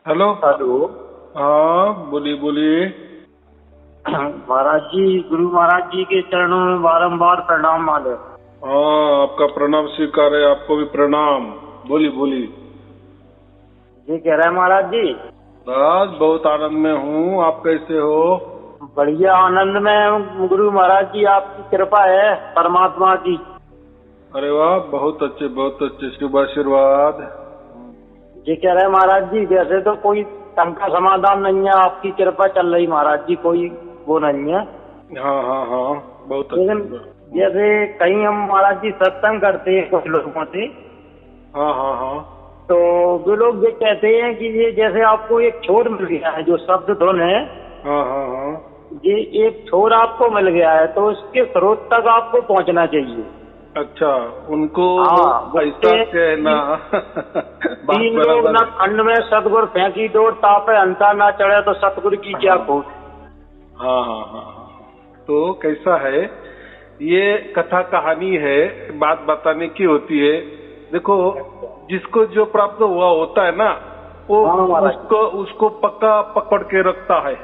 Hello. Hello. हाँ, बोलिए बोलिए। महाराज जी, गुरु महाराज जी के चरणों में बारंबार प्रणाम माले। हाँ, आपका प्रणाम स्वीकार है, आपको भी प्रणाम। बोलिए बोलिए। जी कह रहे हैं महाराज जी। आज बहुत आनंद में हूँ, आप कैसे हो? बढ़िया आनंद में गुरु महाराज जी, आपकी कृपा है परमात्मा की। अरे वाह, बहुत अच्छे, शुभ आशीर्वाद। जी कह रहे हैं महाराज जी, जैसे तो कोई शंका समाधान नहीं है, आपकी कृपा चल रही महाराज जी, कोई वो नहीं है। हाँ हाँ हाँ, बहुत लेकिन अच्छा। जैसे कहीं हम महाराज जी सत्संग करते हैं कुछ लोगों से, हाँ हाँ हाँ तो वो लोग ये कहते हैं कि ये जैसे आपको एक छोर मिल गया है, जो शब्द धुन है, हाँ हाँ हाँ। ये एक छोर आपको मिल गया है, तो उसके स्रोत तक आपको पहुंचना चाहिए। अच्छा, उनको हाँ, ऐसा बोलते कहना। बात तीन लोग बराबर न है। खंड में सतगुर फेंकी डोर, तापे अंता ना चढ़े तो सतगुर की क्या हाँ खोट। हाँ हाँ हाँ हाँ। तो कैसा है, ये कथा कहानी है, बात बताने की होती है। देखो, जिसको जो प्राप्त हुआ होता है ना, वो हाँ महाराज। उसको उसको पक्का पकड़ के रखता है।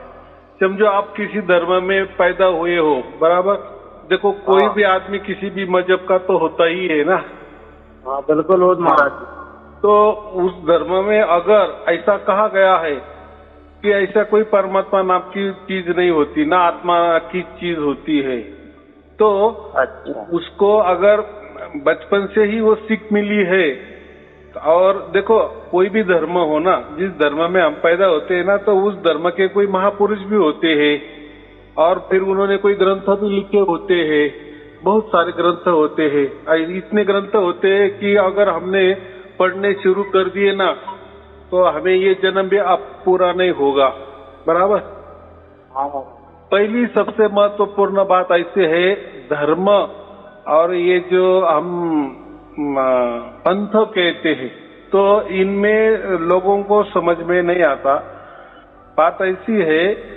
समझो, आप किसी धर्म में पैदा हुए हो, बराबर। देखो, कोई हाँ भी आदमी किसी भी मजहब का तो होता ही है ना। हाँ, बिल्कुल हो हाँ, महाराज जी। तो उस धर्म में अगर ऐसा कहा गया है कि ऐसा कोई परमात्मा नाम की चीज नहीं होती, ना आत्मा की चीज होती है, तो अच्छा। उसको अगर बचपन से ही वो सीख मिली है। और देखो, कोई भी धर्म हो ना, जिस धर्म में हम पैदा होते हैं ना, तो उस धर्म के कोई महापुरुष भी होते हैं, और फिर उन्होंने कोई ग्रंथ भी लिखे होते हैं। बहुत सारे ग्रंथ होते हैं, इतने ग्रंथ होते हैं कि अगर हमने पढ़ने शुरू कर दिए ना, तो हमें ये जन्म भी अब पूरा नहीं होगा, बराबर। हाँ पहली सबसे महत्वपूर्ण बात ऐसे है, धर्म और ये जो हम पंथ कहते हैं, तो इनमें लोगों को समझ में नहीं आता। बात ऐसी है,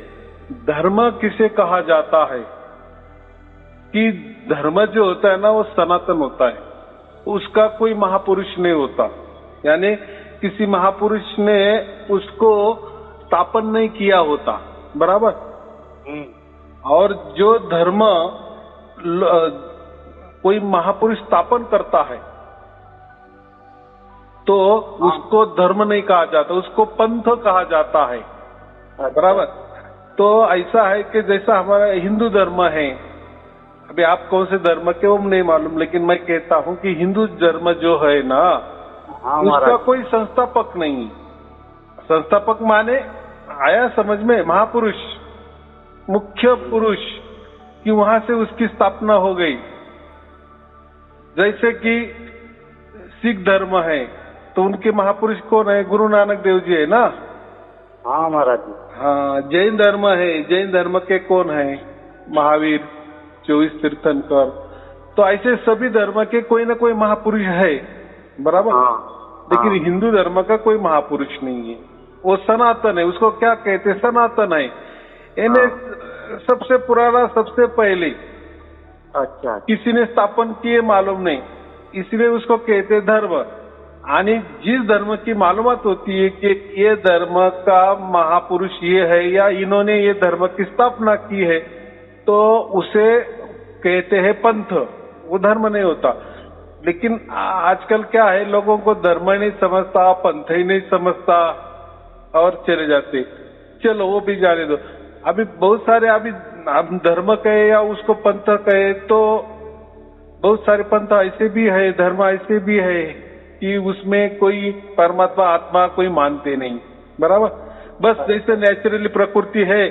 धर्म किसे कहा जाता है कि धर्म जो होता है ना, वो सनातन होता है, उसका कोई महापुरुष नहीं होता। यानी किसी महापुरुष ने उसको स्थापन नहीं किया होता, बराबर। और जो धर्म कोई महापुरुष स्थापन करता है, तो उसको धर्म नहीं कहा जाता, उसको पंथ कहा जाता है, बराबर। तो ऐसा है कि जैसा हमारा हिंदू धर्म है, अभी आप कौन से धर्म के हो नहीं मालूम, लेकिन मैं कहता हूं कि हिंदू धर्म जो है ना, हाँ उसका महाराज। कोई संस्थापक नहीं। संस्थापक माने, आया समझ में, महापुरुष, मुख्य पुरुष, कि वहां से उसकी स्थापना हो गई। जैसे कि सिख धर्म है, तो उनके महापुरुष कौन है? गुरु नानक देव जी है ना। हाँ महाराज जी। हाँ, जैन धर्म है, जैन धर्म के कौन है? महावीर, 24 तीर्थंकर। तो ऐसे सभी धर्म के कोई ना कोई महापुरुष है, बराबर। हाँ लेकिन हिंदू धर्म का कोई महापुरुष नहीं है, वो सनातन है। उसको क्या कहते? सनातन है, इन्हें सबसे पुराना, सबसे पहले। अच्छा। किसी ने स्थापन किए मालूम नहीं, इसलिए उसको कहते धर्म। यानी जिस धर्म की मालूमात होती है कि ये धर्म का महापुरुष ये है, या इन्होंने ये धर्म की स्थापना की है, तो उसे कहते हैं पंथ। वो धर्म नहीं होता। लेकिन आजकल क्या है, लोगों को धर्म ही नहीं समझता, पंथ ही नहीं समझता, और चले जाते। चलो, वो भी जाने दो। अभी बहुत सारे, अभी हम धर्म कहे या उसको पंथ कहे, तो बहुत सारे पंथ ऐसे भी है, धर्म ऐसे भी है कि उसमें कोई परमात्मा, आत्मा कोई मानते नहीं, बराबर। बस जैसे नेचुरली प्रकृति है,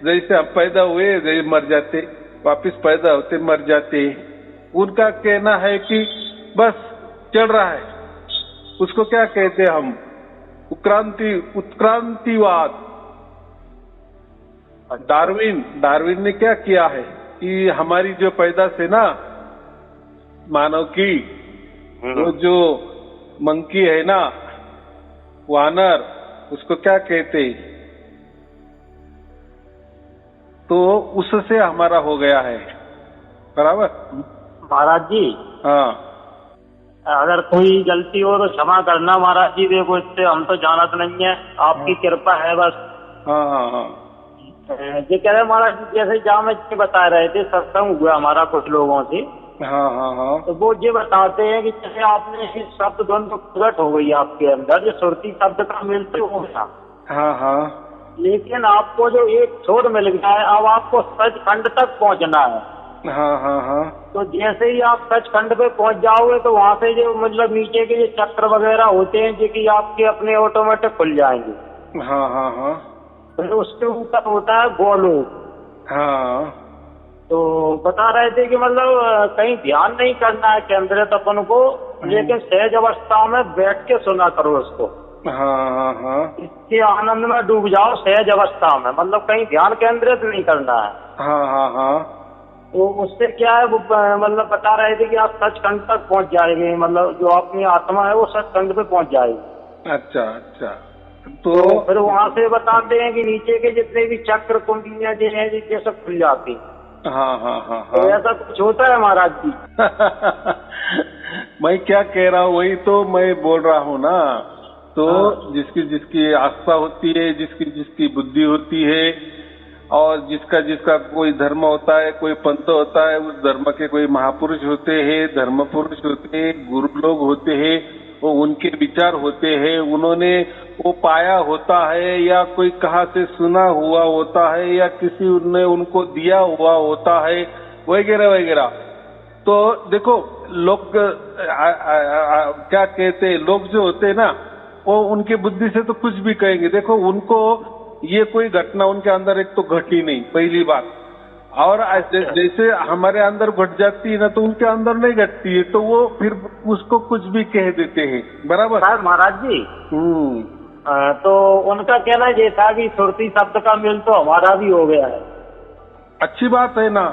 जैसे हम पैदा हुए, जैसे मर जाते, वापिस पैदा होते, मर जाते। उनका कहना है कि बस चल रहा है, उसको क्या कहते हैं हम? उत्क्रांतिवाद। डार्विन ने क्या किया है कि हमारी जो पैदाश है ना मानव की, वो जो मंकी है ना, वानर, उसको क्या कहते? तो उससे हमारा हो गया है, बराबर। महाराज जी, हाँ, अगर कोई गलती हो तो क्षमा करना महाराज जी। देखो इससे हम तो जानत नहीं है, आपकी कृपा है बस। हाँ हाँ हाँ ये कह रहे महाराज जी, जैसे जहाँ में ये बता रहे थे, सत्संग हुआ हमारा कुछ लोगों से, हाँ हाँ हाँ तो वो ये बताते हैं कि जैसे आपने इस शब्द द्वंद प्रकट हो गई आपके अंदर, जो सुरती शब्द का मिलते हो गया, हाँ हाँ लेकिन आपको जो एक छोर मिल गया है, अब आपको सचखंड तक पहुंचना है। हाँ हाँ हाँ तो जैसे ही आप सचखंड पे पहुंच जाओगे तो वहाँ से जो मतलब नीचे के जो चक्र वगैरह होते हैं, जो कि आपके अपने ऑटोमेटिक खुल जाएंगे। हाँ हाँ हाँ फिर उसके ऊपर होता है गोलोक। हाँ तो बता रहे थे कि मतलब कहीं ध्यान नहीं करना है केंद्रित अपन को, लेकिन सहज अवस्था में बैठ के सुना करो उसको। हाँ हाँ हाँ इसके आनंद में डूब जाओ सहज अवस्था में, मतलब कहीं ध्यान केंद्रित नहीं करना है। हाँ हाँ हाँ तो उससे क्या है, वो मतलब बता रहे थे कि आप सचखंड तक पहुंच जाएंगे, मतलब जो अपनी आत्मा है वो सचखंड पे पहुंच जाएगी। अच्छा अच्छा। तो फिर वहाँ से बताते हैं कि नीचे के जितने भी चक्र कुंडलियां जो है ये सब खुल जाती। हाँ हाँ हाँ तो हाँ ऐसा कुछ होता है महाराज जी? मैं क्या कह रहा हूँ वही तो मैं बोल रहा हूँ ना। तो हाँ। जिसकी जिसकी आस्था होती है, जिसकी जिसकी बुद्धि होती है, और जिसका जिसका कोई धर्म होता है, कोई पंथ होता है, उस धर्म के कोई महापुरुष होते हैं, धर्म पुरुष होते हैं, गुरु लोग होते हैं, वो उनके विचार होते हैं, उन्होंने वो पाया होता है, या कोई कहाँ से सुना हुआ होता है, या किसी ने उनको दिया हुआ होता है, वगैरह वगैरह। तो देखो लोग क्या कहते हैं, लोग जो होते हैं ना, वो उनके बुद्धि से तो कुछ भी कहेंगे। देखो उनको ये कोई घटना उनके अंदर एक तो घटी नहीं, पहली बात, और जैसे हमारे अंदर घट जाती है ना, तो उनके अंदर नहीं घटती है, तो वो फिर उसको कुछ भी कह देते हैं। बराबर साहब महाराज जी। तो उनका कहना ये था कि सुरती शब्द का मिल तो हमारा भी हो गया है। अच्छी बात है ना,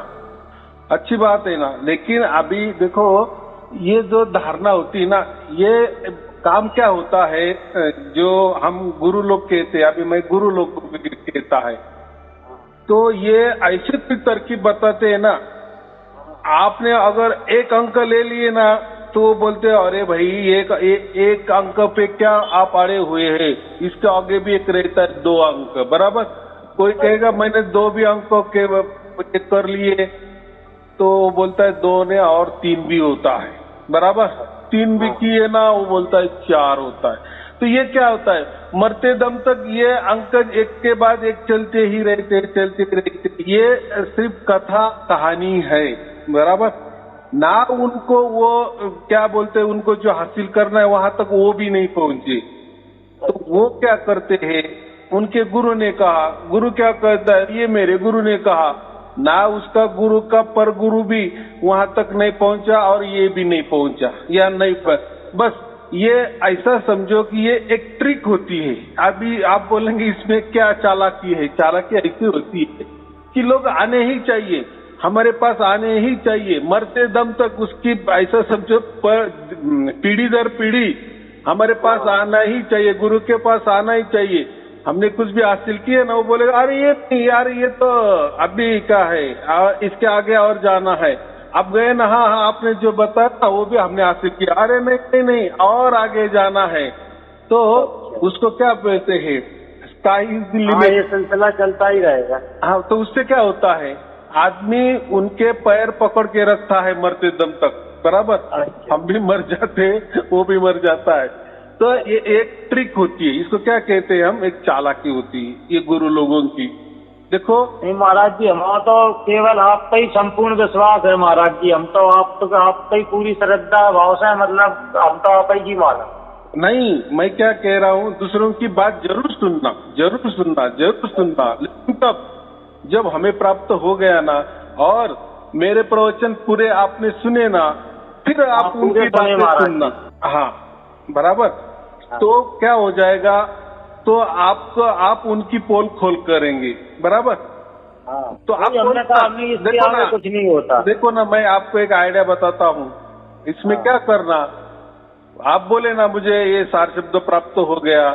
अच्छी बात है ना, लेकिन अभी देखो ये जो धारणा होती है ना, ये काम क्या होता है, जो हम गुरु लोग कहते हैं, अभी मैं गुरु लोग को भी कहता है, तो ये ऐसे तरकीब बताते हैं ना। आपने अगर एक अंक ले लिए ना, तो वो बोलते हैं अरे भाई एक अंक पे क्या आप अड़े हुए हैं, इसके आगे भी एक रहता है 2 अंक। बराबर, कोई कहेगा मैंने 2 भी अंकों के कर लिए, तो वो बोलता है 2 ने और 3 भी होता है। बराबर, 3 भी किए ना, वो बोलता है 4 होता है। तो ये क्या होता है, मरते दम तक ये अंक एक के बाद एक चलते ही रहते, चलते रहते। ये सिर्फ कथा कहानी है। बराबर ना, उनको वो क्या बोलते हैं, उनको जो हासिल करना है वहां तक वो भी नहीं पहुंचे। तो वो क्या करते हैं, उनके गुरु ने कहा, गुरु क्या कहता है, ये मेरे गुरु ने कहा ना, उसका गुरु का पर गुरु भी वहां तक नहीं पहुंचा और ये भी नहीं पहुंचा, या नहीं बस ये ऐसा समझो कि ये एक ट्रिक होती है। अभी आप बोलेंगे इसमें क्या चालाकी है, चालाकी ऐसी होती है कि लोग आने ही चाहिए, हमारे पास आने ही चाहिए, मरते दम तक उसकी ऐसा समझो पीढ़ी दर पीढ़ी हमारे पास आना ही चाहिए, गुरु के पास आना ही चाहिए। हमने कुछ भी हासिल किए ना, वो बोलेगा अरे ये नहीं यार, ये तो अभी का है, इसके आगे और जाना है। अब गए ना, हाँ हाँ आपने जो बताया वो भी हमने हासिल किया, अरे नहीं नहीं नहीं और आगे जाना है। तो उसको क्या कहते हैं, स्काई इज द लिमिट। ये सिलसिला चलता ही रहेगा। हाँ, तो उससे क्या होता है, आदमी उनके पैर पकड़ के रखता है मरते दम तक। बराबर, अच्छा। हम भी मर जाते, वो भी मर जाता है। तो ये एक ट्रिक होती है, इसको क्या कहते हैं हम, एक चालाकी होती है ये गुरु लोगों की। देखो नहीं महाराज जी, हमारा तो केवल आप पे ही संपूर्ण विश्वास है महाराज जी। हम तो आप पे ही पूरी श्रद्धा भाव से, मतलब हम तो आप ही माना। नहीं, मैं क्या कह रहा हूँ, दूसरों की बात जरूर सुनना, जरूर सुनना, जरूर सुनना, लेकिन तब जब हमें प्राप्त हो गया ना, और मेरे प्रवचन पूरे आपने सुने ना, फिर आप उनकी बातें सुनना। हाँ बराबर। तो क्या हो जाएगा, तो आप उनकी पोल खोल करेंगे। बराबर। हाँ, तो आप देखो ना, कुछ नहीं होता। देखो ना, मैं आपको एक आइडिया बताता हूँ, इसमें क्या करना, आप बोले ना मुझे ये सार शब्द प्राप्त हो गया,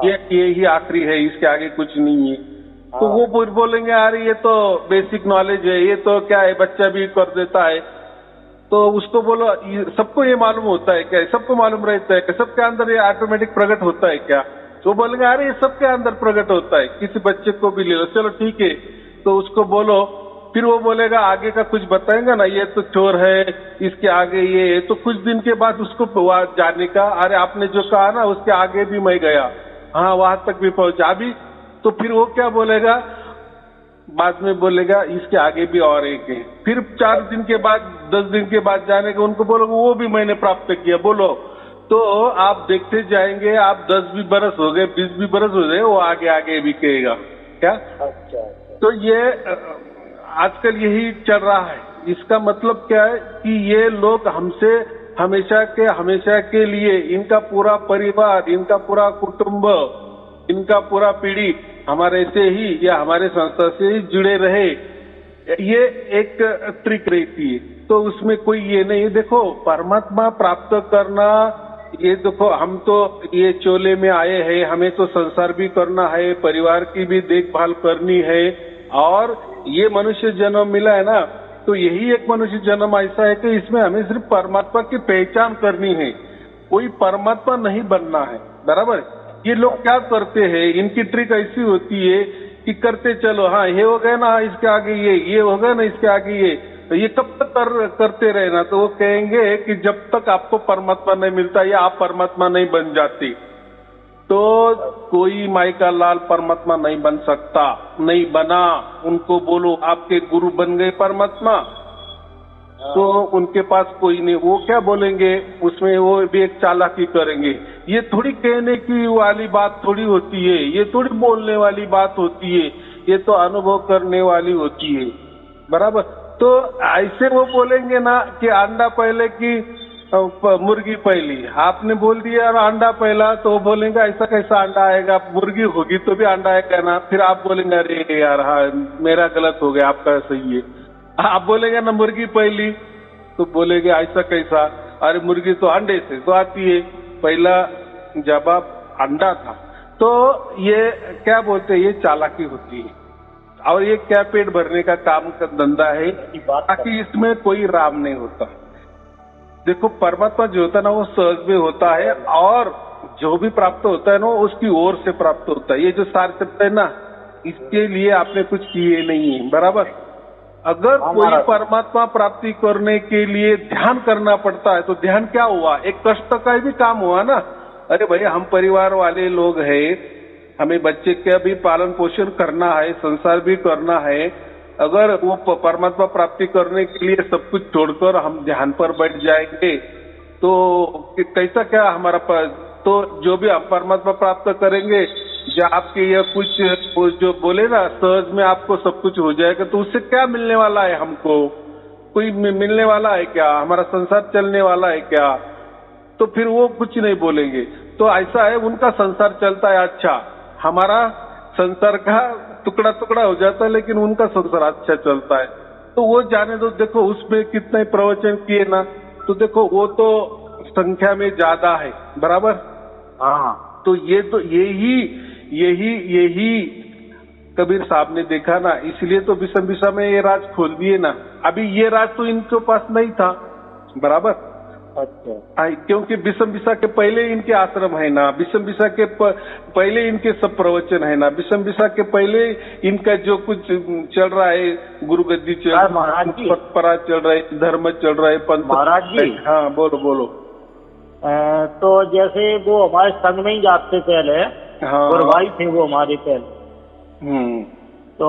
ये ही आखिरी है, इसके आगे कुछ नहीं है। तो वो बोलेंगे यार ये तो बेसिक नॉलेज है, ये तो क्या है, बच्चा भी कर देता है। तो उसको बोलो सबको ये मालूम होता है क्या, सबको मालूम रहता है क्या, सबके अंदर ये ऑटोमेटिक प्रकट होता है क्या? तो बोलेंगे अरे ये सबके अंदर प्रकट होता है, किसी बच्चे को भी ले लो, चलो ठीक है। तो उसको बोलो, फिर वो बोलेगा आगे का कुछ बताएंगे ना, ये तो चोर है, इसके आगे ये है। तो कुछ दिन के बाद उसको जाने का, अरे आपने जो कहा ना उसके आगे भी मैं गया, हाँ वहां तक भी पहुंचा अभी। तो फिर वो क्या बोलेगा, बाद में बोलेगा इसके आगे भी और एक है। फिर 4 दिन के बाद 10 दिन के बाद जाने का, उनको बोलोगे वो भी मैंने प्राप्त किया, बोलो। तो आप देखते जाएंगे, आप 10 भी बरस हो गए, 20 भी बरस हो गए, वो आगे आगे भी कहेगा क्या। अच्छा। तो ये आजकल यही चल रहा है। इसका मतलब क्या है कि ये लोग हमसे हमेशा के लिए इनका पूरा परिवार, इनका पूरा कुटुंब, इनका पूरा पीढ़ी हमारे से ही या हमारे संस्था से ही जुड़े रहे, ये एक ट्रिक रहती है। तो उसमें कोई ये नहीं, देखो परमात्मा प्राप्त करना, ये देखो हम तो ये चोले में आए हैं, हमें तो संसार भी करना है, परिवार की भी देखभाल करनी है, और ये मनुष्य जन्म मिला है ना, तो यही एक मनुष्य जन्म ऐसा है कि इसमें हमें सिर्फ परमात्मा की पहचान करनी है, कोई परमात्मा नहीं बनना है। बराबर। ये लोग क्या करते हैं, इनकी ट्रिक ऐसी होती है कि करते चलो, हाँ ये हो गया ना, इसके आगे ये हो गया ना, इसके आगे ये, तो ये कब तक करते रहना। तो वो कहेंगे कि जब तक आपको परमात्मा नहीं मिलता या आप परमात्मा नहीं बन जाते, तो कोई माई का लाल परमात्मा नहीं बन सकता, नहीं बना। उनको बोलो आपके गुरु बन गए परमात्मा, तो उनके पास कोई नहीं, वो क्या बोलेंगे, उसमें वो भी एक चालाकी करेंगे। ये थोड़ी कहने की वाली बात थोड़ी होती है, ये थोड़ी बोलने वाली बात होती है, ये तो अनुभव करने वाली होती है। बराबर। तो ऐसे वो बोलेंगे ना कि अंडा पहले की मुर्गी पहली, आपने बोल दिया अंडा पहला, तो वो बोलेंगे ऐसा कैसा अंडा आएगा, मुर्गी होगी तो भी अंडा आएगा ना। फिर आप बोलेंगे अरे यार हाँ मेरा गलत हो गया, आपका सही है। आप बोलेंगे ना मुर्गी पहली, तो बोलेंगे ऐसा कैसा, अरे मुर्गी तो अंडे से तो आती है, पहला जवाब अंडा था। तो ये क्या बोलते हैं, ये चालाकी होती है, और ये क्या पेट भरने का काम का धंधा है, ताकि इसमें कोई राम नहीं होता। देखो परमात्मा जो होता है ना, वो सहज में होता है, और जो भी प्राप्त होता है ना उसकी ओर से प्राप्त होता है। ये जो सार चलता है ना, इसके लिए आपने कुछ किए नहीं है। बराबर। अगर कोई परमात्मा प्राप्ति करने के लिए ध्यान करना पड़ता है, तो ध्यान क्या हुआ, एक कष्ट का भी काम हुआ ना। अरे भाई हम परिवार वाले लोग हैं, हमें बच्चे का भी पालन पोषण करना है, संसार भी करना है। अगर वो परमात्मा प्राप्ति करने के लिए सब कुछ छोड़कर हम ध्यान पर बैठ जाएंगे, तो कैसा क्या हमारा तो जो भी हम परमात्मा प्राप्त करेंगे, जो आपके ये कुछ जो बोले ना सहज में आपको सब कुछ हो जाएगा, तो उससे क्या मिलने वाला है हमको, कोई मिलने वाला है क्या, हमारा संसार चलने वाला है क्या? तो फिर वो कुछ नहीं बोलेंगे। तो ऐसा है, उनका संसार चलता है अच्छा, हमारा संसार का टुकड़ा टुकड़ा हो जाता है, लेकिन उनका संसार अच्छा चलता है। तो वो जाने दो, देखो उसमें कितने प्रवचन किए ना, तो देखो वो तो संख्या में ज्यादा है। बराबर। हाँ। तो ये तो यही कबीर साहब ने देखा ना, इसलिए तो विषम विषा में ये राज खोल दिए ना। अभी ये राज तो इनके पास नहीं था। बराबर। अच्छा। क्योंकि विषम विषा के पहले इनके आश्रम है ना, विषम विषा के पहले इनके सब प्रवचन है ना, विषम विषा के पहले इनका जो कुछ चल रहा है, गुरु गद्दी चल रहा है, परंपरा चल रहा है, धर्म चल रहा है, पंथ। महाराज जी। हाँ बोलो। तो जैसे वो हमारे संग में ही जाते पहले, हाँ, और भाई थे वो हमारे पहले। तो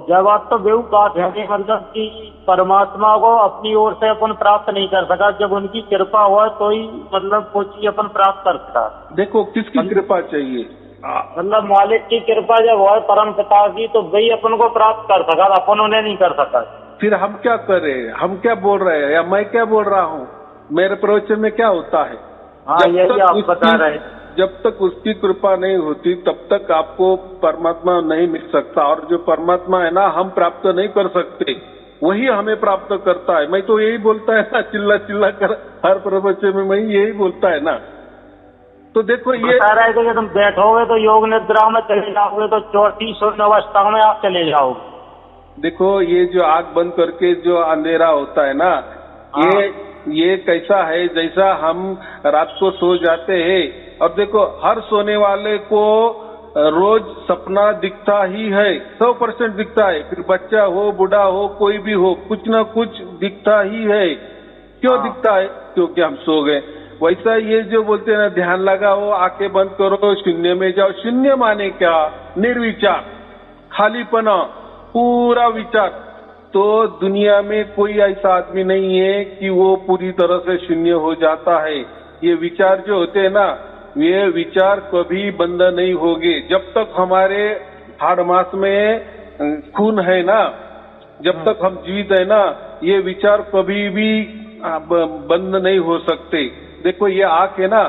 जब आप तो बेहू बात है, मतलब कि परमात्मा को अपनी ओर से अपन प्राप्त नहीं कर सका, जब उनकी कृपा हुआ तो ही मतलब वो चीज अपन प्राप्त कर सका। देखो किसकी कृपा चाहिए, मतलब मालिक की कृपा जब हुआ परम पिता की, तो वही अपन को प्राप्त कर सका, अपन उन्हें नहीं कर सका। फिर हम क्या करें, हम क्या बोल रहे हैं, या मैं क्या बोल रहा हूँ, मेरे प्रवचन में क्या होता है? हाँ यही आप बता रहे हैं। जब तक उसकी कृपा नहीं होती तब तक आपको परमात्मा नहीं मिल सकता, और जो परमात्मा है ना हम प्राप्त नहीं कर सकते, वही हमें प्राप्त करता है। मैं तो यही बोलता है ना, चिल्ला चिल्ला कर हर प्रवचन में मैं यही बोलता है ना। तो देखो ये बता रहा है कि तुम बैठोगे तो योग निद्रा में चले जाओगे, तो चौथी शून्य अवस्था में आप चले जाओगे। देखो ये जो आंख बंद करके जो अंधेरा होता है ना, ये कैसा है, जैसा हम रात को सो जाते हैं, अब देखो हर सोने वाले को रोज सपना दिखता ही है, 100% दिखता है, फिर बच्चा हो बूढ़ा हो कोई भी हो, कुछ ना कुछ दिखता ही है। क्यों दिखता है? क्योंकि हम सो गए। वैसा ये जो बोलते हैं ना, ध्यान लगाओ, आंखें बंद करो, शून्य में जाओ। शून्य माने क्या? निर्विचार, खालीपना, पूरा विचार। तो दुनिया में कोई ऐसा आदमी नहीं है कि वो पूरी तरह से शून्य हो जाता है। ये विचार जो होते हैं ना, ये विचार कभी बंद नहीं होंगे जब तक हमारे हाड़ मांस में खून है ना, जब तक हम जीवित है ना, ये विचार कभी भी बंद नहीं हो सकते। देखो ये आंख है ना,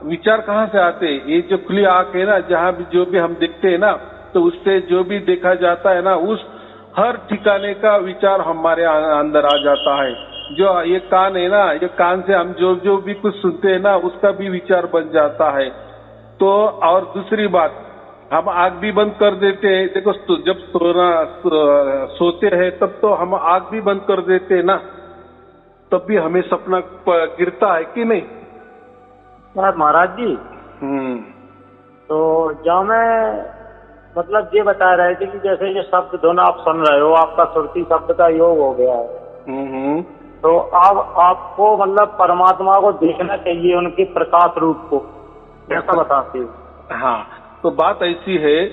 विचार कहाँ से आते? ये जो खुली आंख है ना, जहाँ भी जो भी हम देखते हैं ना, तो उससे जो भी देखा जाता है ना, उस हर ठिकाने का विचार हमारे अंदर आ जाता है। जो ये कान है ना, ये कान से हम जो भी कुछ सुनते हैं ना, उसका भी विचार बन जाता है। तो और दूसरी बात, हम आंख भी बंद कर देते हैं। देखो जब सोते हैं तब तो हम आंख भी बंद कर देते हैं ना, तब भी हमें सपना गिरता है कि नहीं? महाराज जी, तो जब मैं मतलब ये बता रहे थे कि जैसे ये शब्द धुन आप सुन रहे हो, आपका सुरती शब्द का योग हो गया है, तो अब आपको मतलब परमात्मा को देखना चाहिए, उनके प्रकाश रूप को, ऐसा बताते हो? हाँ, तो बात ऐसी है,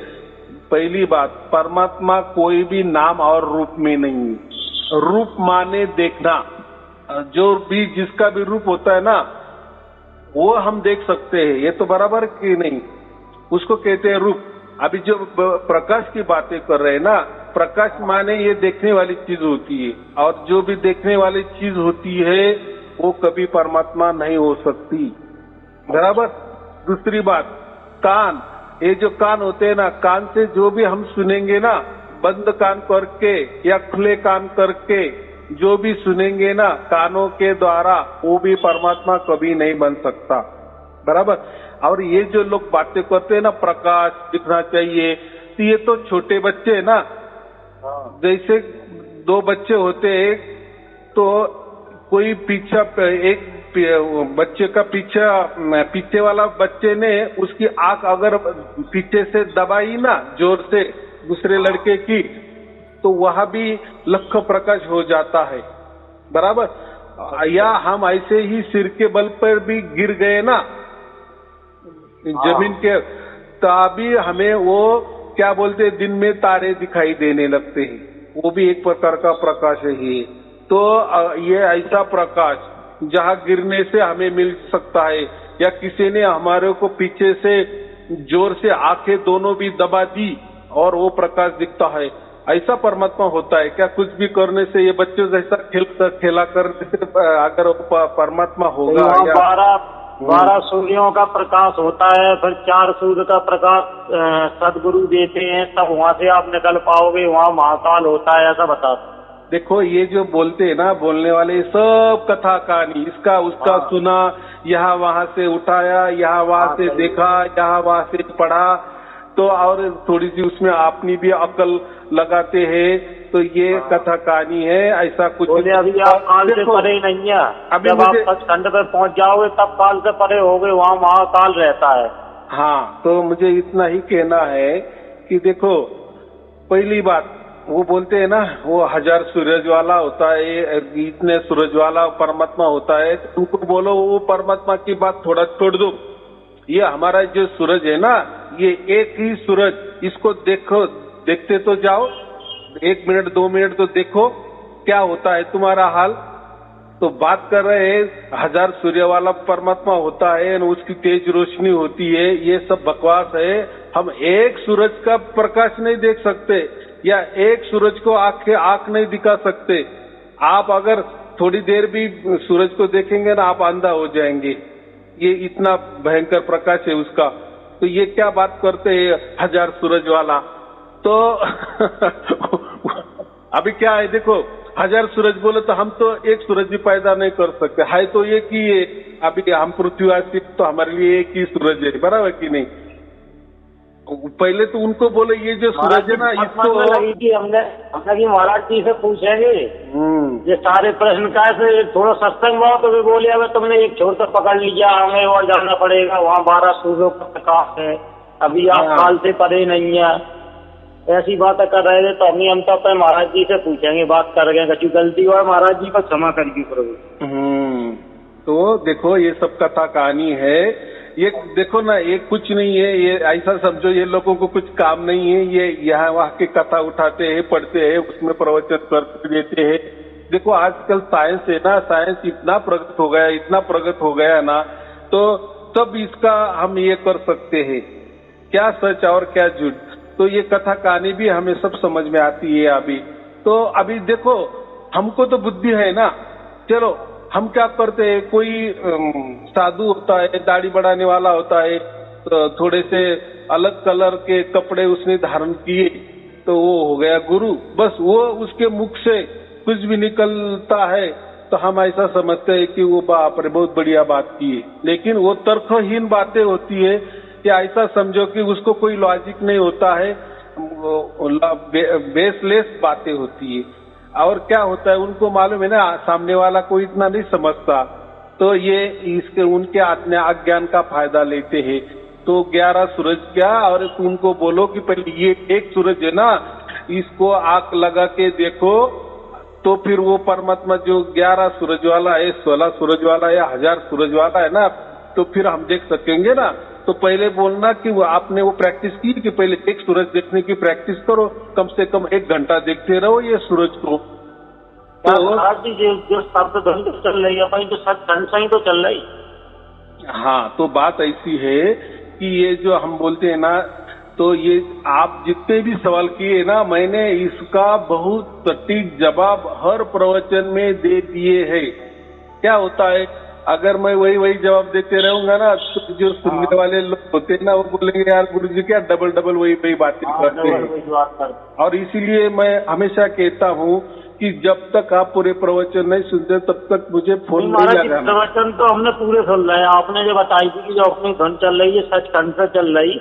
पहली बात, परमात्मा कोई भी नाम और रूप में नहीं। रूप माने देखना, जो भी जिसका भी रूप होता है ना, वो हम देख सकते हैं, ये तो बराबर कि नहीं? उसको कहते हैं रूप। अभी जो प्रकाश की बातें कर रहे हैं ना, प्रकाश माने ये देखने वाली चीज होती है, और जो भी देखने वाली चीज होती है वो कभी परमात्मा नहीं हो सकती, बराबर। दूसरी बात, कान, ये जो कान होते हैं ना, कान से जो भी हम सुनेंगे ना, बंद कान करके या खुले कान करके जो भी सुनेंगे ना कानों के द्वारा, वो भी परमात्मा कभी नहीं बन सकता, बराबर। और ये जो लोग बातें करते हैं ना, प्रकाश दिखना चाहिए, तो ये तो छोटे बच्चे है ना, जैसे दो बच्चे होते हैं, तो कोई पीछा, एक बच्चे का पीछे वाला बच्चे ने उसकी आंख अगर पीछे से दबाई ना जोर से दूसरे लड़के की, तो वहां भी लख प्रकाश हो जाता है, बराबर। या हम ऐसे ही सिर के बल पर भी गिर गए ना जमीन के, तभी हमें वो क्या बोलते हैं, दिन में तारे दिखाई देने लगते हैं, वो भी एक प्रकार का प्रकाश है ये। तो ये ऐसा प्रकाश जहाँ गिरने से हमें मिल सकता है, या किसी ने हमारे को पीछे से जोर से आंखें दोनों भी दबा दी और वो प्रकाश दिखता है, ऐसा परमात्मा होता है क्या? कुछ भी करने से, ये बच्चों जैसा खेला करने से अगर परमात्मा होगा? या 12 सूर्यों का प्रकाश होता है, फिर 4 सूर्य का प्रकाश सदगुरु देते हैं, तब वहां से आप निकल पाओगे, वहां महाकाल होता है, ऐसा बता। देखो ये जो बोलते हैं ना, बोलने वाले सब कथा कहानी, इसका उसका सुना, यहाँ वहां से उठाया, यहाँ वहां से देखा, यहाँ वहां से पढ़ा, तो और थोड़ी सी उसमें अपनी भी अकल लगाते हैं, तो ये कथा कहानी है, ऐसा कुछ। अभी आप काल से परे नहीं है, अभी जब आप सचखंड पे पहुंच जाओगे तब काल से परे होगे, वहाँ महाकाल रहता है। हाँ, तो मुझे इतना ही कहना है कि देखो, पहली बात वो बोलते हैं ना, वो 1000 सूरज वाला होता है, इतने सूरज वाला परमात्मा होता है, तो उनको बोलो वो परमात्मा की बात थोड़ा छोड़ दो। ये हमारा जो सूरज है ना, ये एक ही सूरज, इसको देखो, देखते तो जाओ, 1 मिनट 2 मिनट तो देखो क्या होता है तुम्हारा हाल। तो बात कर रहे हैं 1000 सूर्य वाला परमात्मा होता है, उसकी तेज रोशनी होती है, ये सब बकवास है। हम एक सूरज का प्रकाश नहीं देख सकते, या एक सूरज को आंख नहीं दिखा सकते। आप अगर थोड़ी देर भी सूरज को देखेंगे ना, आप अंधा हो जाएंगे, ये इतना भयंकर प्रकाश है उसका। तो ये क्या बात करते हैं 1000 सूरज वाला? तो अभी क्या है, देखो 1000 सूरज बोले तो हम तो एक सूरज भी पैदा नहीं कर सकते, है तो एक ही है। अभी हम पृथ्वीवासी, तो हमारे लिए एक ही सूरज है, बराबर कि नहीं? पहले तो उनको बोले ये जो सूरज है ना इसको लगी कि हमने कि महाराज जी से पूछेंगे ये सारे प्रश्न का से थोड़ा सत्संग हुआ तो भी बोले अब तुमने एक छोर तो पकड़ लिया, हमें और जाना पड़ेगा, वहाँ 12 सूर्यों का प्रकाश है, अभी आप काल से परे नहीं है, ऐसी बातें कर रहे थे। तो हम तो अपने महाराज जी से पूछेंगे, बात कर गए कछु गलती हुआ महाराज जी को क्षमा करिए प्रभु। तो देखो ये सब कथा कहानी है, ये देखो ना, ये कुछ नहीं है, ये ऐसा समझो ये लोगों को कुछ काम नहीं है, ये यहाँ वहाँ की कथा उठाते हैं, पढ़ते हैं, उसमें प्रवचन कर देते हैं। देखो आजकल साइंस है ना, साइंस इतना प्रगत हो गया, इतना प्रगत हो गया ना, तो तब इसका हम ये कर सकते हैं क्या सच और क्या झूठ। तो ये कथा कहानी भी हमें सब समझ में आती है अभी। तो अभी देखो हमको तो बुद्धि है ना, चलो हम क्या करते हैं, कोई साधु होता है, दाढ़ी बढ़ाने वाला होता है, तो थोड़े से अलग कलर के कपड़े उसने धारण किए तो वो हो गया गुरु, बस वो उसके मुख से कुछ भी निकलता है तो हम ऐसा समझते हैं कि वो बाप रे बहुत बढ़िया बात की है, लेकिन वो तर्कहीन बातें होती है कि ऐसा समझो कि उसको कोई लॉजिक नहीं होता है, बेसलेस बातें होती है। और क्या होता है उनको मालूम है ना, सामने वाला कोई इतना नहीं समझता, तो ये इसके उनके अज्ञान का फायदा लेते हैं। तो 11 सूरज क्या, और उनको बोलो कि पहले ये एक सूरज है ना, इसको आग लगा के देखो, तो फिर वो परमात्मा जो 11 सूरज वाला है, 16 सूरज वाला या 1000 सूरज वाला है ना, तो फिर हम देख सकेंगे ना। तो पहले बोलना कि वो आपने वो प्रैक्टिस की कि पहले एक सूरज देखने की प्रैक्टिस करो, कम से कम 1 घंटा देखते रहो ये सूरज को। तो जो शब्द ध्वनि चल रही है तो सही तो चल रही। हाँ, तो बात ऐसी है कि ये जो हम बोलते हैं ना, तो ये आप जितने भी सवाल किए ना, मैंने इसका बहुत सटीक जवाब हर प्रवचन में दे दिए हैं। क्या होता है, अगर मैं वही जवाब देते रहूंगा ना, तो जो सुनने वाले लोग होते हैं ना, वो बोलेंगे यार गुरुजी क्या डबल वही बातें करते हैं। और इसीलिए मैं हमेशा कहता हूँ कि जब तक आप पूरे प्रवचन नहीं सुनते तब तक मुझे फोन नहीं लगाना। प्रवचन तो हमने पूरे सुन रहे हैं, आपने जो बताई थी कि जो अपनी धन चल रही है सचखंड से चल रही,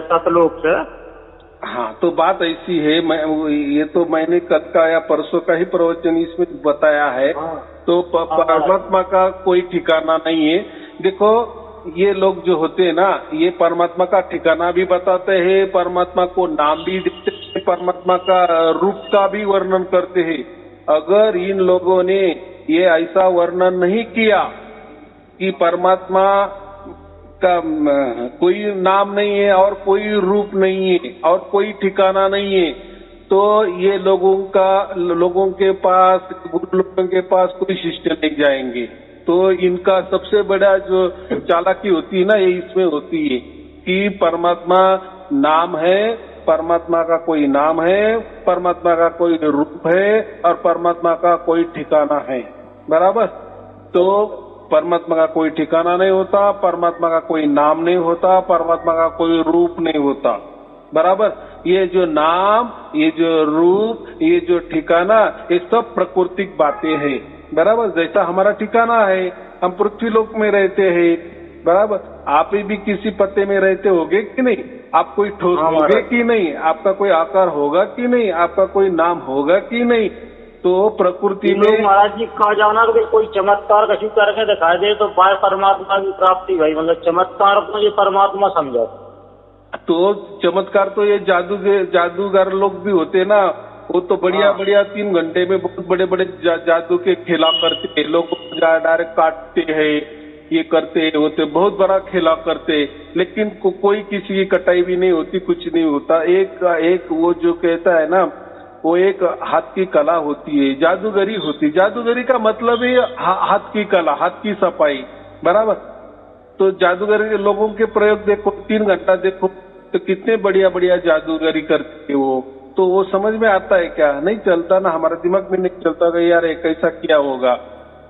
सतलोक से। हाँ, तो बात ऐसी है, ये तो मैंने कल का या परसों का ही प्रवचन इसमें बताया है। तो परमात्मा का कोई ठिकाना नहीं है। देखो ये लोग जो होते हैं ना, ये परमात्मा का ठिकाना भी बताते हैं, परमात्मा को नाम भी देते हैं, परमात्मा का रूप का भी वर्णन करते हैं। अगर इन लोगों ने ये ऐसा वर्णन नहीं किया कि परमात्मा का कोई नाम नहीं है और कोई रूप नहीं है और कोई ठिकाना नहीं है, तो ये लोगों के पास, गुरु लोगों के पास कोई शिष्य नहीं जाएंगे। तो इनका सबसे बड़ा जो चालाकी होती है ना, ये इसमें होती है कि परमात्मा नाम है, परमात्मा का कोई नाम है, परमात्मा का कोई रूप है और परमात्मा का कोई ठिकाना है। बराबर। तो परमात्मा का कोई ठिकाना नहीं होता, परमात्मा का कोई नाम नहीं होता, परमात्मा का कोई रूप नहीं होता। बराबर। ये जो नाम, ये जो रूप, ये जो ठिकाना, ये सब प्राकृतिक बातें हैं। बराबर। जैसा हमारा ठिकाना है, हम पृथ्वी लोक में रहते हैं। बराबर। आप भी किसी पत्ते में रहते होगे कि नहीं? आप कोई ठोस होगे कि नहीं? आपका कोई आकार होगा कि नहीं? आपका कोई नाम होगा कि नहीं? तो प्रकृति में महाराज जी कहा जाना कि कोई चमत्कार कछु करके दिखाई दे तो पाए परमात्मा की प्राप्ति भाई, मतलब चमत्कार को ये परमात्मा समझो। तो चमत्कार तो ये जादूगर लोग भी होते ना, वो तो बढ़िया 3 घंटे में बहुत बड़े जादू के खेला करते हैं, लोगों को डायरेक्ट काटते हैं, ये करते होते, बहुत बड़ा खेला करते, लेकिन कोई किसी की कटाई भी नहीं होती, कुछ नहीं होता। एक वो जो कहता है ना, वो एक हाथ की कला होती है, जादूगरी होती। जादूगरी का मतलब है हाथ की कला, हाथ की सफाई। बराबर। तो जादूगरी के लोगों के प्रयोग देखो, 3 घंटा देखो तो कितने बढ़िया जादूगरी करते हैं वो। तो वो समझ में आता है क्या? नहीं चलता ना, हमारे दिमाग में नहीं चलता कि यार कैसा किया होगा,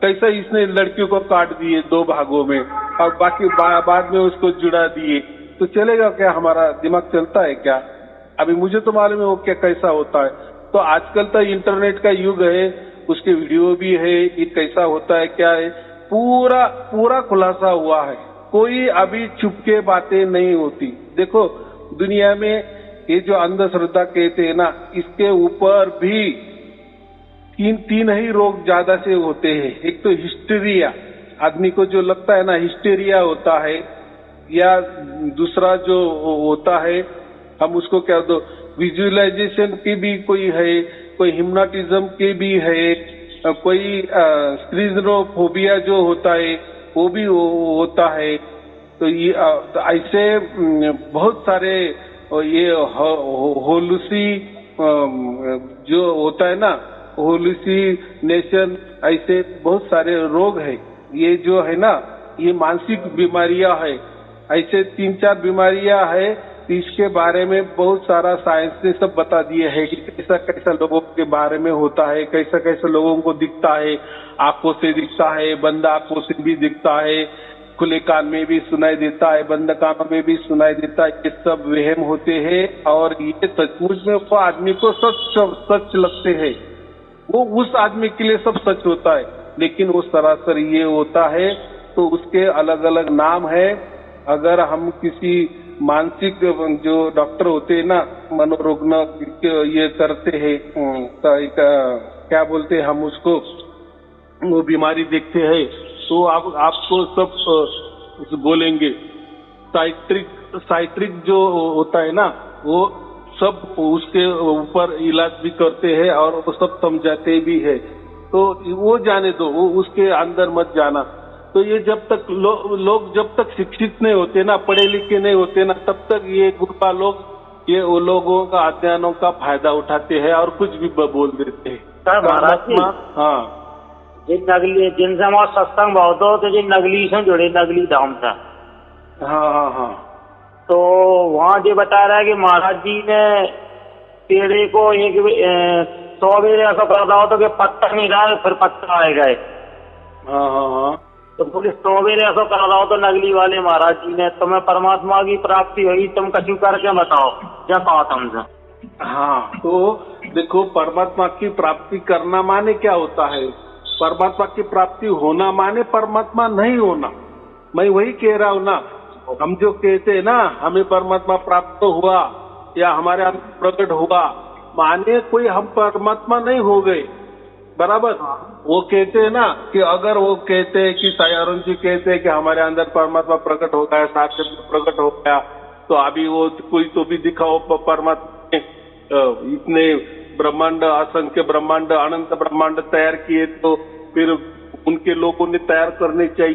कैसा इसने लड़कियों को काट दिए 2 भागों में और बाकी बाद में उसको जुड़ा दिए, तो चलेगा क्या? हमारा दिमाग चलता है क्या? अभी मुझे तो मालूम है वो क्या कैसा होता है। तो आजकल तो इंटरनेट का युग है, उसके वीडियो भी है, ये कैसा होता है क्या है, पूरा खुलासा हुआ है। कोई अभी छुप के बातें नहीं होती। देखो दुनिया में ये जो अंधश्रद्धा कहते हैं ना, इसके ऊपर भी तीन ही रोग ज्यादा से होते हैं। एक तो हिस्टीरिया, आदमी को जो लगता है ना हिस्टीरिया होता है, या दूसरा जो होता है हम उसको क्या दो विजुअलाइजेशन की भी कोई है, कोई हिप्नोटिज्म की भी है, कोई स्क्रीनोफोबिया जो होता है वो भी होता है। तो ये तो ऐसे बहुत सारे ये होलुसी जो होता है ना, होलुसिनेशन, ऐसे बहुत सारे रोग है। ये जो है ना ये मानसिक बीमारियां है। ऐसे 3-4 बीमारियां है, इसके बारे में बहुत सारा साइंस ने सब बता दिए है कि कैसा कैसा लोगों के बारे में होता है, कैसा कैसा लोगों को दिखता है। आंखों से दिखता है, बंद आंखों से भी दिखता है, खुले कान में भी सुनाई देता है, बंद कानों में भी सुनाई देता है। ये सब वहम होते हैं और ये सचमुच में वो आदमी को सच लगते हैं। वो उस आदमी के लिए सब सच होता है, लेकिन वो सरासर ये होता है। तो उसके अलग अलग नाम है। अगर हम किसी मानसिक जो डॉक्टर होते हैं ना, मनोरोग ये करते हैं, क्या बोलते हैं हम उसको, वो बीमारी देखते हैं, तो आपको सब बोलेंगे। साइट्रिक जो होता है ना, वो सब उसके ऊपर इलाज भी करते हैं और वो सब समझाते भी है। तो वो जाने दो, वो उसके अंदर मत जाना। तो ये जब तक लोग जब तक शिक्षित नहीं होते ना, पढ़े लिखे नहीं होते ना, तब तक ये गुरबा लोग ये वो लोगों का अध्ययनों का फायदा उठाते हैं और कुछ भी बोल देते हैं। महाराज जी, हाँ, जिनसे हमारा सत्संग बहुत हो, तो जिन नगली से जुड़े, नगली धाम से। हाँ। तो वहाँ जो बता रहा है कि महाराज जी ने पेड़े को एक 100 बेर ऐसा कर रहा हो तो कि पत्ता नहीं रहा, फिर पत्ता आएगा। हाँ। तो बोले 100 बेर ऐसा कर रहा हो तो नगली वाले महाराज जी ने तुम्हें परमात्मा की प्राप्ति हुई, तुम कछु करके बताओ, क्या कहा तुमसे। हाँ, तो देखो परमात्मा की प्राप्ति करना माने क्या होता है? परमात्मा की प्राप्ति होना माने परमात्मा नहीं होना। मैं वही कह रहा हूँ ना, हम जो कहते हैं ना हमें परमात्मा प्राप्त हुआ या हमारे अंदर प्रकट हुआ, माने कोई हम परमात्मा नहीं हो गए, बराबर। वो कहते हैं ना कि अगर वो कहते हैं कि साईं अरुण जी कहते हैं कि हमारे अंदर परमात्मा प्रकट हो गया, साक्षात प्रकट हो गया, तो अभी वो कोई तो भी दिखाओ परमात्मा इतने ब्रह्मांड, असंख्य ब्रह्मांड, अनंत ब्रह्मांड तैयार किए, तो फिर उनके लोगों ने तैयार करने चाहिए।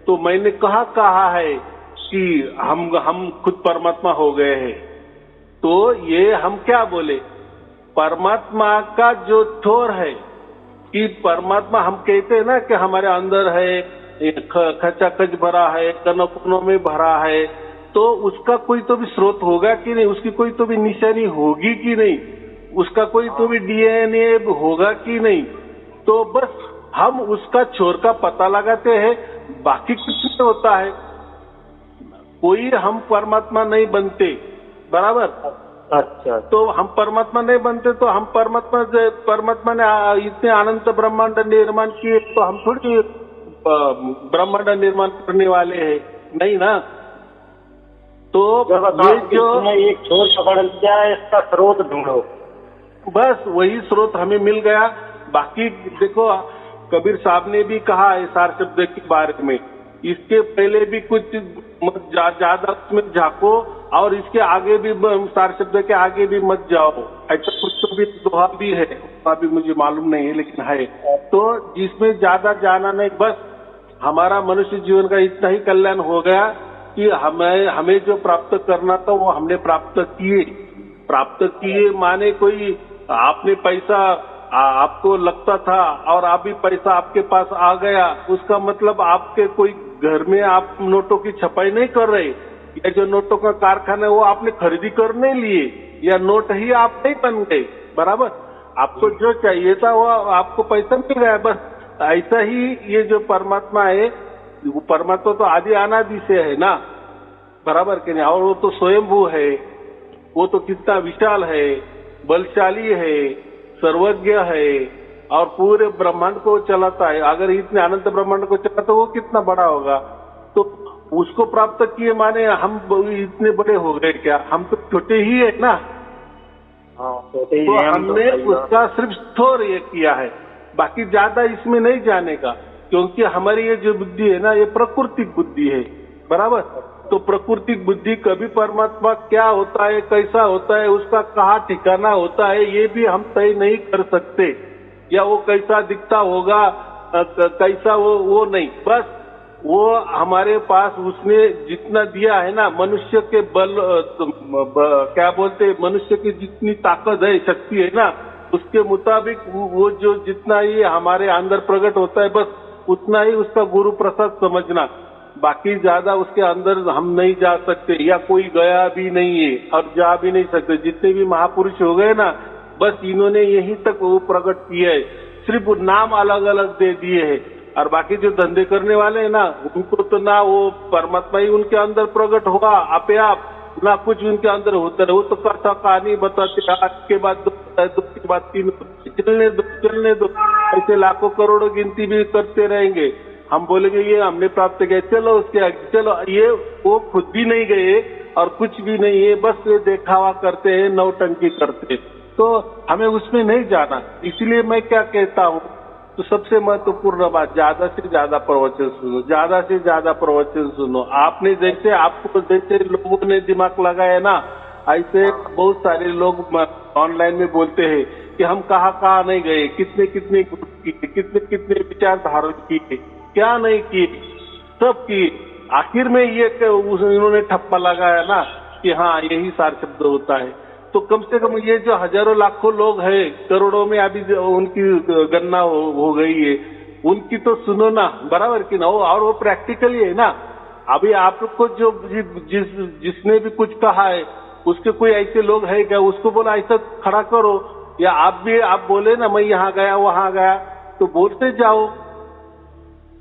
तो मैंने कहा है कि हम खुद परमात्मा हो गए हैं। तो ये हम क्या बोले, परमात्मा का जो ठोर है कि परमात्मा हम कहते हैं ना कि हमारे अंदर है, खचाखच भरा है, कनों में भरा है, तो उसका कोई तो भी स्रोत होगा कि नहीं, उसकी कोई तो भी निशानी होगी कि नहीं, उसका कोई तो भी डीएनए होगा कि नहीं। तो बस हम उसका छोर का पता लगाते हैं, बाकी कुछ नहीं होता है। कोई हम परमात्मा नहीं बनते, बराबर। अच्छा, तो हम परमात्मा नहीं बनते, तो हम परमात्मा ने इतने अनंत ब्रह्मांड निर्माण किए, तो हम थोड़ी ब्रह्मांड निर्माण करने वाले हैं, नहीं ना। तो ये जो एक छोर पकड़ लिया है, इसका स्रोत ढूंढो, बस वही स्रोत हमें मिल गया। बाकी देखो कबीर साहब ने भी कहा है सार शब्द के बारे में, इसके पहले भी कुछ ज्यादा उसमें झाको और इसके आगे भी सार शब्द के आगे भी मत जाओ, ऐसा कुछ तो भी दोहा भी है, अभी मुझे मालूम नहीं है लेकिन है। तो जिसमें ज्यादा जाना नहीं, बस हमारा मनुष्य जीवन का इतना ही कल्याण हो गया कि हमें जो प्राप्त करना था वो हमने प्राप्त किए माने कोई आपने पैसा आपको लगता था और अभी पैसा आपके पास आ गया, उसका मतलब आपके कोई घर में आप नोटों की छपाई नहीं कर रहे, या जो नोटों का कारखाना है वो आपने खरीदी कर नहीं लिए, या नोट ही आप नहीं बन गए, बराबर। आपको जो चाहिए था वो आपको पैसा मिल गया, बस। ऐसा ही ये जो परमात्मा है, वो परमात्मा तो आदि अनादि से है ना, बराबर के नहीं। और वो तो स्वयंभू है, वो तो कितना विशाल है, बलशाली है, सर्वज्ञ है और पूरे ब्रह्मांड को चलाता है। अगर इतने अनंत ब्रह्मांड को चलाता तो वो कितना बड़ा होगा। तो उसको प्राप्त किए माने हम इतने बड़े हो गए क्या? हम तो छोटे ही है ना। छोटे ही तो हैं हम तो, हमने सही बात। उसका सिर्फ स्टोर ये किया है, बाकी ज्यादा इसमें नहीं जाने का, क्योंकि हमारी ये जो बुद्धि है ना, ये प्राकृतिक बुद्धि है, बराबर। तो प्राकृतिक बुद्धि कभी परमात्मा क्या होता है, कैसा होता है, उसका कहाँ ठिकाना होता है, ये भी हम तय नहीं कर सकते, या वो कैसा दिखता होगा, कैसा वो नहीं। बस वो हमारे पास उसने जितना दिया है ना, मनुष्य के क्या बोलते, मनुष्य की जितनी ताकत है, शक्ति है ना, उसके मुताबिक वो जो जितना ही हमारे अंदर प्रकट होता है, बस उतना ही उसका गुरु प्रसाद समझना। बाकी ज्यादा उसके अंदर हम नहीं जा सकते, या कोई गया भी नहीं है और जा भी नहीं सकते। जितने भी महापुरुष हो गए ना, बस इन्होंने यहीं तक वो प्रकट किया है, सिर्फ नाम अलग अलग दे दिए हैं। और बाकी जो धंधे करने वाले हैं ना, उनको तो ना वो परमात्मा ही उनके अंदर प्रकट होगा आपे आप, ना कुछ उनके अंदर होता है। वो तो कथा कहानी बताते, आज के बाद दो के बाद तीन, चलने दो, ऐसे लाखों करोड़ों गिनती भी करते रहेंगे। हम बोलेंगे ये हमने प्राप्त किया, चलो उसके आगे चलो, ये वो खुद भी नहीं गए और कुछ भी नहीं है, बस ये देखावा करते हैं, नौटंकी करते हैं। तो हमें उसमें नहीं जाना। इसलिए मैं क्या कहता हूँ, तो सबसे महत्वपूर्ण बात, ज्यादा से ज्यादा प्रवचन सुनो, ज्यादा से ज्यादा प्रवचन सुनो। आपने जैसे, आपको जैसे लोगों ने दिमाग लगाया ना, ऐसे बहुत सारे लोग ऑनलाइन में बोलते हैं कि हम कहाँ कहाँ नहीं गए, कितने कितने कितने विचारधारा किए, क्या नहीं किए, सब किए। आखिर में ये इन्होंने ठप्पा लगाया ना कि हाँ यही सार शब्द होता है। तो कम से कम ये जो हजारों लाखों लोग हैं, करोड़ों में अभी उनकी गणना हो गई है, उनकी तो सुनो ना, बराबर की ना हो। और वो प्रैक्टिकली है ना। अभी आपको जो जिसने भी कुछ कहा है, उसके कोई ऐसे लोग है क्या, उसको बोला ऐसा खड़ा करो, या आप बोले ना मैं यहाँ गया वहां गया, तो बोलते जाओ,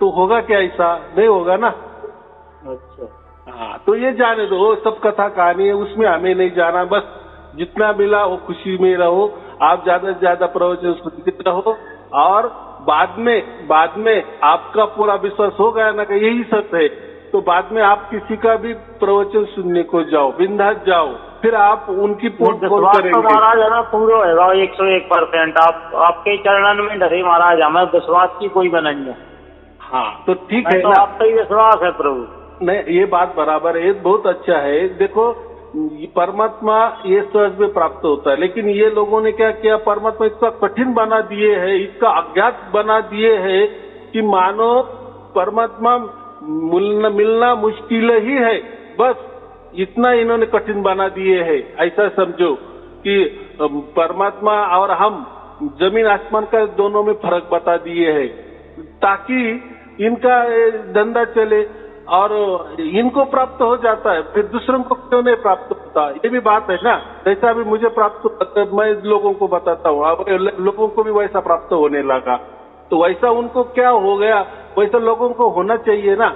तो होगा क्या? ऐसा नहीं होगा ना। अच्छा, हाँ, तो ये जाने दो, वो सब कथा कहानी है, उसमें हमें नहीं जाना। बस जितना मिला वो खुशी में रहो, आप ज्यादा से ज्यादा प्रवचन सुनते रहो, और बाद में आपका पूरा विश्वास हो गया ना कि यही सत्य है, तो बाद में आप किसी का भी प्रवचन सुनने को जाओ, बिंदास जाओ, फिर आप उनकी पोस्ट करेंगे। तो महाराज है ना, पूरा होगा 101%। आपके चरणन में डरे महाराज, हमें विश्वास की कोई बना नहीं है। हाँ, तो ठीक है तो ना, आपका ही विश्वास है प्रभु। नहीं, ये बात बराबर है, बहुत अच्छा है। देखो, परमात्मा ये सहज में प्राप्त होता है, लेकिन ये लोगों ने क्या किया, परमात्मा इसका कठिन बना दिए है, इसका अज्ञात बना दिए है कि मानो परमात्मा मिलना मुश्किल ही है। बस इतना इन्होंने कठिन बना दिए है। ऐसा समझो कि परमात्मा और हम जमीन आसमान का दोनों में फर्क बता दिए है, ताकि इनका धंधा चले और इनको प्राप्त हो जाता है, फिर दूसरों को क्यों नहीं प्राप्त होता? ये भी बात है ना। जैसा भी मुझे प्राप्त होता है, मैं लोगों को बताता हूँ, अब लोगों को भी वैसा प्राप्त होने लगा, तो वैसा उनको क्या हो गया, वैसा लोगों को होना चाहिए ना।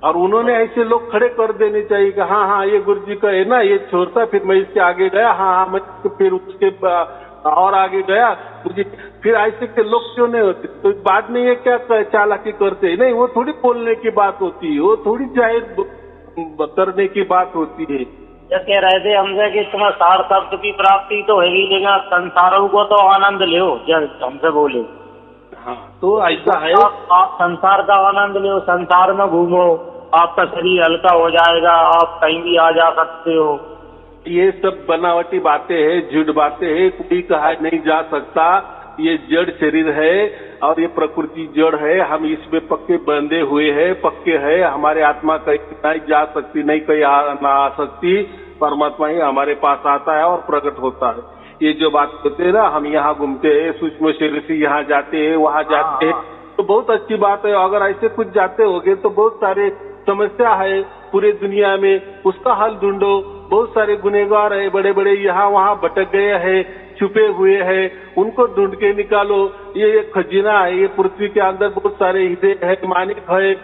और उन्होंने ऐसे लोग खड़े कर देने चाहिए कि हाँ हाँ ये गुरु जी का है ना, ये छोड़ता, फिर मैं इसके आगे गया, हाँ हाँ मैं फिर उसके और आगे गया, मुझे फिर ऐसे के लोग क्यों नहीं होते? तो बाद में ये क्या चालाकी करते हैं? नहीं, वो थोड़ी बोलने की बात होती है, वो थोड़ी जाहिर करने की बात होती है। जब कह रहे थे हमसे कि तुम्हें सार शब्द की प्राप्ति तो हैगी, लेकिन संसारों को तो आनंद लो, जब हमसे बोले। हाँ, तो ऐसा है, आप संसार का आनंद लो, संसार में घूमो, आपका शरीर हल्का हो जाएगा, आप कहीं भी आ जा सकते हो। ये सब बनावटी बातें हैं, झूठ बातें हैं। कोई कहा नहीं जा सकता, ये जड़ शरीर है और ये प्रकृति जड़ है, हम इसमें पक्के बंधे हुए हैं, पक्के हैं। हमारे आत्मा कहीं नहीं जा सकती, नहीं कहीं आ सकती, परमात्मा ही हमारे पास आता है और प्रकट होता है। ये जो बात करते हैं ना, हम यहाँ घूमते हैं, सूक्ष्म शरीर से यहाँ जाते हैं, वहाँ जाते हैं, तो बहुत अच्छी बात है। अगर ऐसे कुछ जाते होगे तो बहुत सारे समस्या है पूरे दुनिया में, उसका हल ढूंढो। बहुत सारे गुनहगार है, बड़े बड़े यहाँ वहाँ भटक गए हैं, छुपे हुए हैं, उनको ढूंढ के निकालो। ये खजीना है, ये पृथ्वी के अंदर बहुत सारे हीरे है, मानिक है,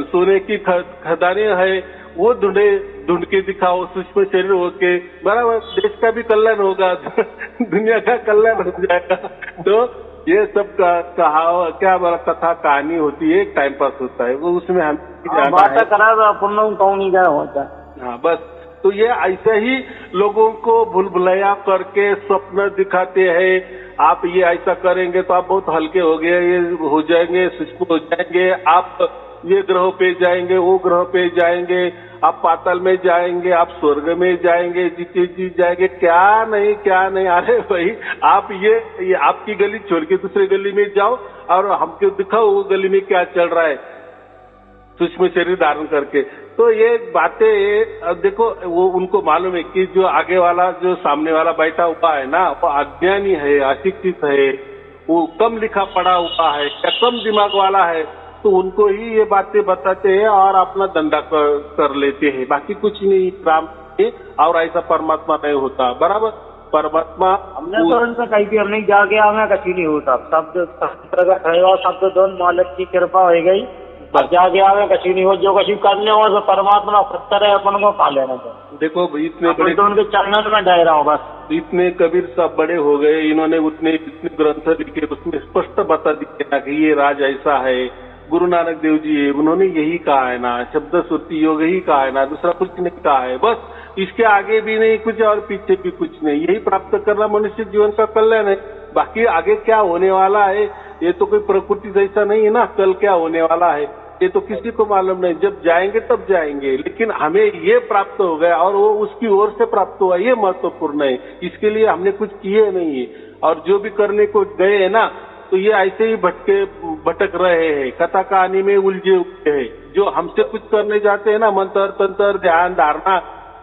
सोने की खदानें है, वो ढूंढ के दिखाओ, सूक्ष्म शरीर होके, बराबर। देश का भी कल्याण होगा, दुनिया का कल्याण हो जाएगा। तो ये सब कहा क्या बड़ा कथा कहानी होती है, टाइम पास होता है वो, उसमें हम बात करा तो अपन लोग कौन नहीं गया होता। हाँ बस, तो ये ऐसे ही लोगों को भूल भुलैया करके स्वप्न दिखाते हैं। आप ये ऐसा करेंगे तो आप बहुत हल्के हो गए, ये हो जाएंगे, सूक्ष्म हो जाएंगे, आप ये ग्रह पे जाएंगे, वो ग्रह पे जाएंगे, आप पाताल में जाएंगे, आप स्वर्ग में जाएंगे, जी जाएंगे, क्या नहीं। अरे भाई आप ये आपकी गली छोड़ के दूसरे गली में जाओ और हमको दिखाओ वो गली में क्या चल रहा है सूक्ष्म शरीर धारण करके। तो ये बातें देखो, वो उनको मालूम है कि जो आगे वाला जो सामने वाला बैठा हुआ है ना, वो अज्ञानी है, अशिक्षित है, वो कम लिखा पढ़ा हुआ है या कम दिमाग वाला है, तो उनको ही ये बातें बताते हैं और अपना धंधा कर लेते हैं, बाकी कुछ नहीं काम है। और ऐसा परमात्मा नहीं होता, बराबर। परमात्मा हमने तो उनसे कहीं भी हमने जाके आना कभी नहीं होता, शब्द प्रकट है, शब्द दोनों मालिक की कृपा हो गई, जाके आवे कभी नहीं हो, जो कभी करने हो तो परमात्मा सत्तर है, अपन को पा लेना चाहिए। देखो इतने बड़े तो उनके चरणों में डह रहा हूँ बस। इतने कबीर साहब बड़े हो गए, इन्होंने उतने इतने ग्रंथ लिखे, उसमें स्पष्ट बता दिया ना कि ये राज ऐसा है। गुरु नानक देव जी उन्होंने यही कहा है ना, शब्द सुरती योग ही कहा है ना, दूसरा कुछ नहीं कहा है। बस इसके आगे भी नहीं कुछ और पीछे भी कुछ नहीं, यही प्राप्त करना मनुष्य जीवन का कल्याण है। बाकी आगे क्या होने वाला है ये तो कोई प्रकृति जैसा नहीं है ना, कल क्या होने वाला है ये तो किसी को मालूम नहीं, जब जाएंगे तब जाएंगे। लेकिन हमें ये प्राप्त हो गया और वो उसकी ओर से प्राप्त हुआ, ये महत्वपूर्ण है। इसके लिए हमने कुछ किए नहीं है, और जो भी करने को गए है ना, तो ये ऐसे ही भटक रहे हैं, कथा कहानी में उलझे हुए हैं। जो हमसे कुछ करने जाते हैं ना, मंत्र तंत्र ध्यान धारणा,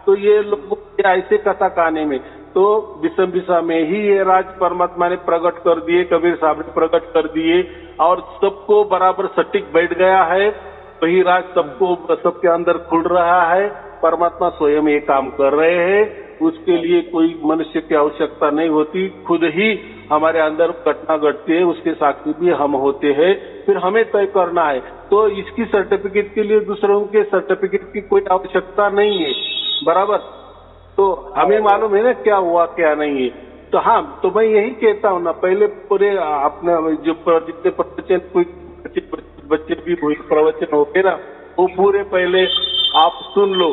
तो ये लोग ऐसे कथा कहानी में, तो विषम दिशा में ही ये राज परमात्मा ने प्रकट कर दिए, कबीर साहब ने प्रकट कर दिए, और सबको बराबर सटीक बैठ गया है। वही राज सबको सबके अंदर खुल रहा है। परमात्मा स्वयं ये काम कर रहे हैं, उसके लिए कोई मनुष्य की आवश्यकता नहीं होती, खुद ही हमारे अंदर घटना घटती है, उसके साक्षी भी हम होते हैं, फिर हमें तय करना है। तो इसकी सर्टिफिकेट के लिए दूसरों के सर्टिफिकेट की कोई आवश्यकता नहीं है, बराबर। तो हमें मालूम है ना क्या हुआ क्या नहीं है। तो हाँ, तो मैं यही कहता हूँ ना, पहले पूरे अपना जो जितने प्रवचन कोई बच्चे भी प्रवचन हो गए ना, वो पूरे पहले आप सुन लो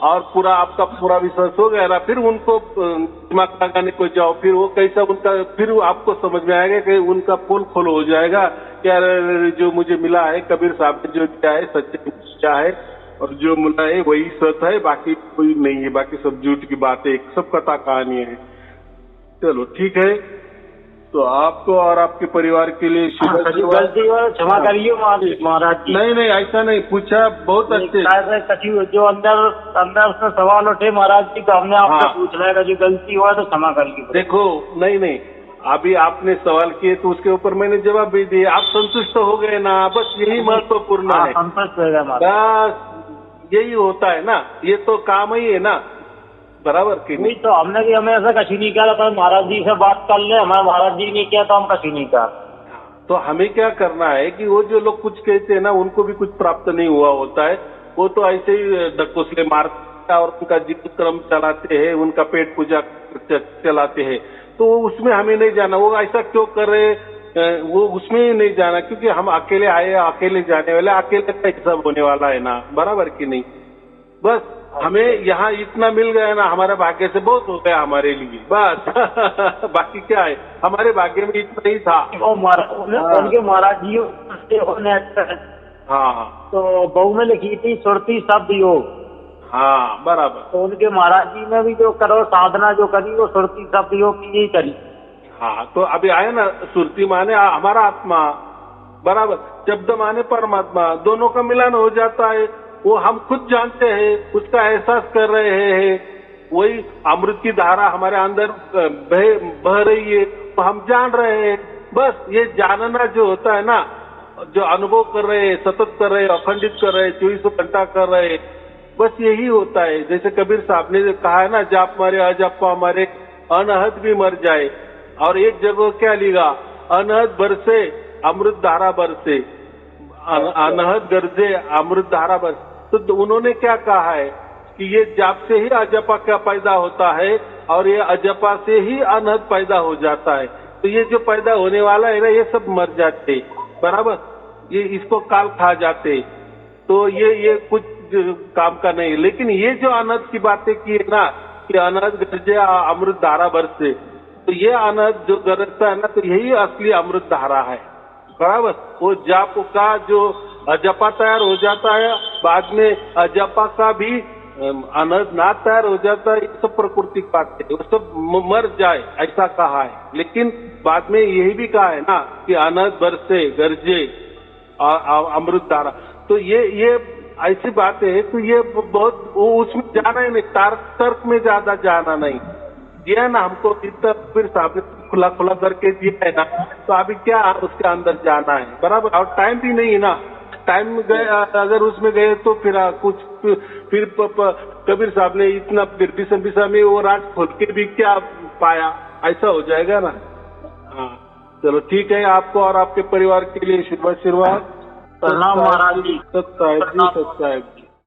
और पूरा आपका पूरा विश्वास हो गया ना, फिर उनको दिमाग लगाने को जाओ, फिर वो कैसा उनका, फिर आपको समझ में आएगा कि उनका पोल खोल हो जाएगा कि यार जो मुझे मिला है कबीर साहब ने जो दिया है सच्चे क्या है, और जो मिला है वही सच है, बाकी कोई नहीं है, बाकी सब झूठ की बात है, सब कथा कहानी है। चलो ठीक है, तो आपको और आपके परिवार के लिए गलती हो क्षमा करिए महाराज जी। नहीं ऐसा नहीं पूछा, बहुत अच्छे जो अंदर से सवाल उठे महाराज जी, तो हमने आपसे पूछ रहा है, जो गलती हुआ तो क्षमा करिए। देखो नहीं अभी आपने सवाल किए तो उसके ऊपर मैंने जवाब भी दिए, आप संतुष्ट हो गए ना, बस यही महत्वपूर्ण है। संतुष्ट हो गया, बस यही होता है ना, ये तो काम ही है ना, बराबर की नहीं। तो हमने भी हमें ऐसा कभी नहीं किया, तो महाराज जी से बात कर ले, हमारे महाराज जी ने किया तो हम कभी नहीं किया। तो हमें क्या करना है कि वो जो लोग कुछ कहते हैं ना, उनको भी कुछ प्राप्त नहीं हुआ होता है, वो तो ऐसे ही डकोसले मारते और उनका जीवन क्रम चलाते हैं, उनका पेट पूजा चलाते हैं, तो उसमें हमें नहीं जाना, वो ऐसा क्यों कर रहे, वो उसमें ही नहीं जाना, क्योंकि हम अकेले आए, अकेले जाने वाले, अकेले का हिसाब होने वाला है ना, बराबर की नहीं। बस हमें यहाँ इतना मिल गया ना, हमारे भाग्य से बहुत हो गया हमारे लिए, बस बाकी क्या है, हमारे भाग्य में इतना ही था। उनके महाराज जी हाँ, तो बहू में लिखी थी सुरती शब्द योग, हाँ बराबर। तो उनके महाराज जी ने भी जो करो साधना जो करी, वो सुरती शब्द योग की ही करी। हाँ, तो अभी आए ना, सुरती माने हमारा आत्मा, बराबर, शब्द माने परमात्मा, दोनों का मिलन हो जाता है, वो हम खुद जानते हैं, उसका एहसास कर रहे हैं, वही अमृत की धारा हमारे अंदर बह रही है, तो हम जान रहे हैं। बस ये जानना जो होता है ना, जो अनुभव कर रहे हैं, सतत कर रहे हैं, अखंडित कर रहे हैं, 24 घंटा कर रहे हैं, बस यही होता है। जैसे कबीर साहब ने कहा है ना, जाप मारे अजप मारे अनहद भी मर जाए, और एक जगह क्या लिखा, अनहद बरसे अमृत धारा बरसे, अनहद गरजे अमृत धारा बरसे। तो उन्होंने क्या कहा है कि ये जाप से ही अजपा क्या पैदा होता है, और ये अजपा से ही अनहद पैदा हो जाता है। तो ये जो पैदा होने वाला है ना, ये सब मर जाते, बराबर, ये इसको काल खा जाते, तो ये कुछ काम का नहीं। लेकिन ये जो अनहद की बातें की है ना, कि अनहद गरजे अमृत धारा बरसे, तो ये अनहद जो गरजता है ना, तो यही असली अमृत धारा है, बराबर। वो जाप का जो अजपा तैयार हो जाता है, बाद में अजपा का भी अनहद ना तैयार हो जाता है, ये सब प्रकृति की बात है, वो सब मर जाए ऐसा कहा है। लेकिन बाद में यही भी कहा है ना कि अनहद बरसे गरजे अमृत धारा, तो ये ऐसी बात है। तो ये बहुत उसमें जाना ही नहीं, तर्क में ज्यादा जाना नहीं दिया ना हमको, इतना फिर सामने खुला खुला करके दिया है ना, तो अभी क्या उसके अंदर जाना है, बराबर। और टाइम भी नहीं है ना, टाइम गए अगर उसमें गए तो फिर कबीर साहब ने इतना बिरबिसा में वो राज खोल के भी क्या पाया, ऐसा हो जाएगा ना। हाँ चलो ठीक है, आपको और आपके परिवार के लिए शुभ आशीर्वाद। प्रणाम महाराज जी। सत्य है जी, सत्य है।